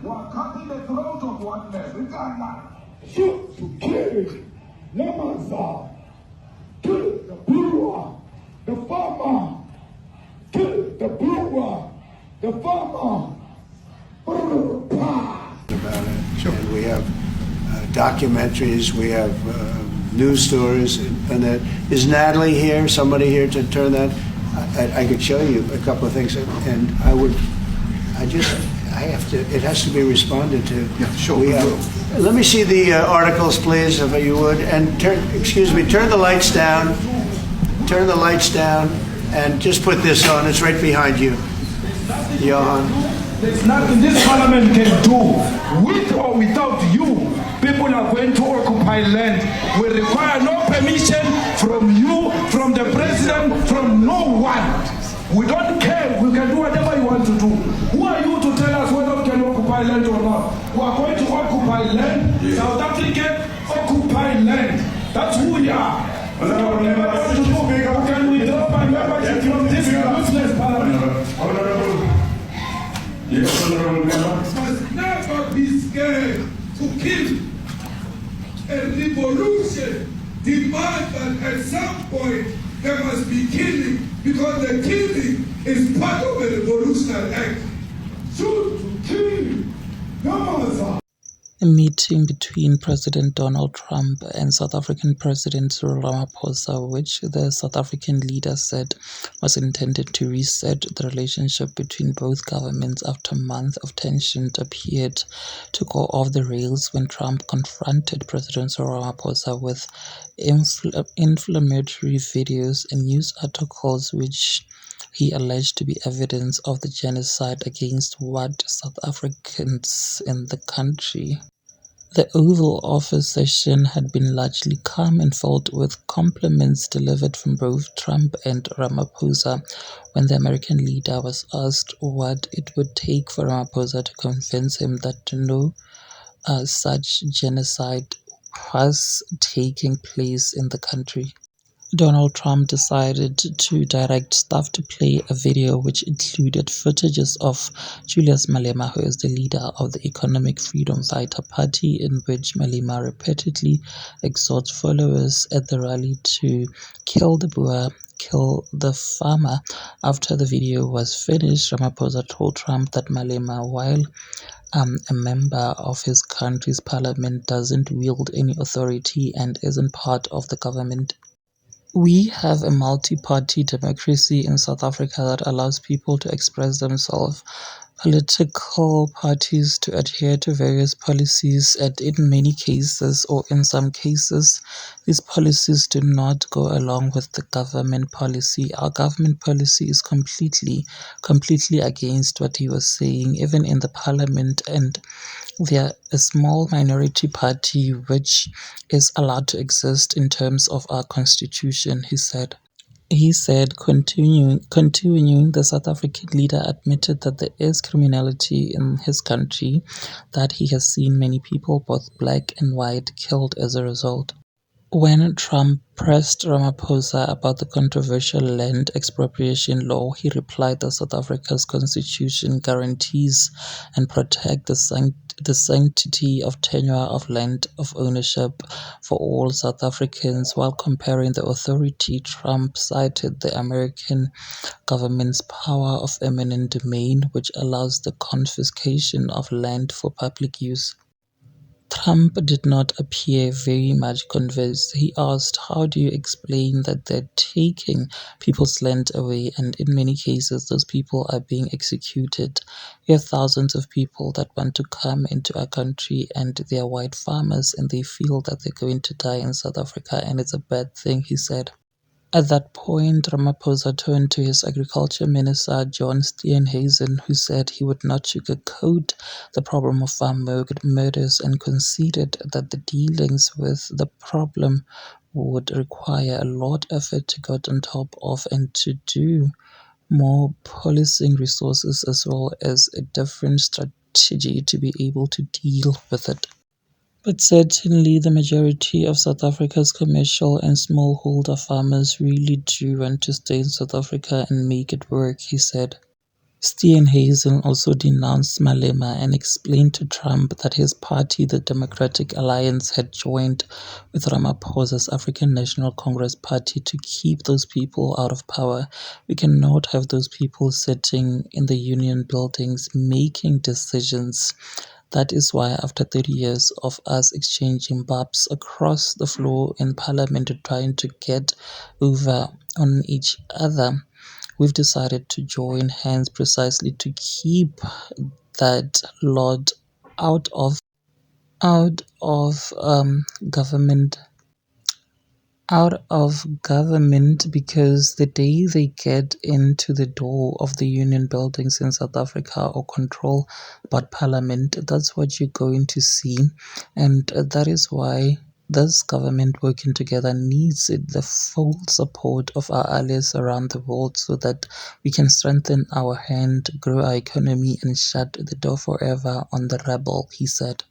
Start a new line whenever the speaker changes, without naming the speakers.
were cutting the throat of one man. Regardless.
Shoot to kill Namaza, kill the brewer, the farmer, kill the brewer, the farmer.
About it. Sure. And we have documentaries, we have news stories, and that is Natalie here. Somebody here to turn that. I could show you a couple of things, and I have to. It has to be responded to.
Yeah, sure.
Let me see the articles, please, if you would, and turn the lights down. Turn the lights down, and just put this on. It's right behind you, Johan.
There's nothing this parliament can do. With or without you, people are going to occupy land. We require no permission from you, from the president, from no one. We don't care. We can do whatever you want to do. Who are you to tell us whether we can occupy land or not? We are going to occupy land. Yeah. South African occupy land. That's who we are. We can withdraw my membership from this useless parliament.
Yes, Honorable Member. Must never be scared to kill. A revolution demands that at some point there must be killing, because the killing is part of a revolutionary act. Shoot to kill. Namaza.
A meeting between President Donald Trump and South African President Cyril Ramaphosa, which the South African leader said was intended to reset the relationship between both governments after months of tension, appeared to go off the rails when Trump confronted President Cyril Ramaphosa with inflammatory videos and news articles which he alleged to be evidence of the genocide against white South Africans in the country. The Oval Office session had been largely calm and filled with compliments delivered from both Trump and Ramaphosa when the American leader was asked what it would take for Ramaphosa to convince him that no such genocide was taking place in the country. Donald Trump decided to direct staff to play a video which included footages of Julius Malema, who is the leader of the Economic Freedom Fighter Party, in which Malema repeatedly exhorts followers at the rally to kill the Boer, kill the farmer. After the video was finished, Ramaphosa told Trump that Malema, while a member of his country's parliament, doesn't wield any authority and isn't part of the government. We have a multi-party democracy in South Africa that allows people to express themselves, political parties to adhere to various policies, and in many cases, or in some cases, these policies do not go along with the government policy. Our government policy is completely against what he was saying, even in the parliament, and there a small minority party which is allowed to exist in terms of our constitution, he said. He said, continuing, the South African leader admitted that there is criminality in his country, that he has seen many people, both black and white, killed as a result. When Trump pressed Ramaphosa about the controversial land expropriation law, he replied that South Africa's constitution guarantees and protects the sanctity of tenure of land of ownership for all South Africans. While comparing the authority, Trump cited the American government's power of eminent domain, which allows the confiscation of land for public use. Trump did not appear very much convinced. He asked, how do you explain that they're taking people's land away, and in many cases those people are being executed? We have thousands of people that want to come into our country, and they are white farmers, and they feel that they're going to die in South Africa, and it's a bad thing, he said. At that point, Ramaphosa turned to his Agriculture Minister, John Steenhuisen, who said he would not sugarcoat the problem of farm murders, and conceded that the dealings with the problem would require a lot of effort to get on top of, and to do more policing resources as well as a different strategy to be able to deal with it. But certainly the majority of South Africa's commercial and smallholder farmers really do want to stay in South Africa and make it work, he said. Steenhuisen also denounced Malema and explained to Trump that his party, the Democratic Alliance, had joined with Ramaphosa's African National Congress party to keep those people out of power. We cannot have those people sitting in the union buildings making decisions. That is why after 30 years of us exchanging barbs across the floor in Parliament trying to get over on each other, we've decided to join hands precisely to keep that lot out of government because the day they get into the door of the union buildings in South Africa or control about parliament, that's what you're going to see. And that is why this government working together needs the full support of our allies around the world so that we can strengthen our hand, grow our economy, and shut the door forever on the rebel, he said.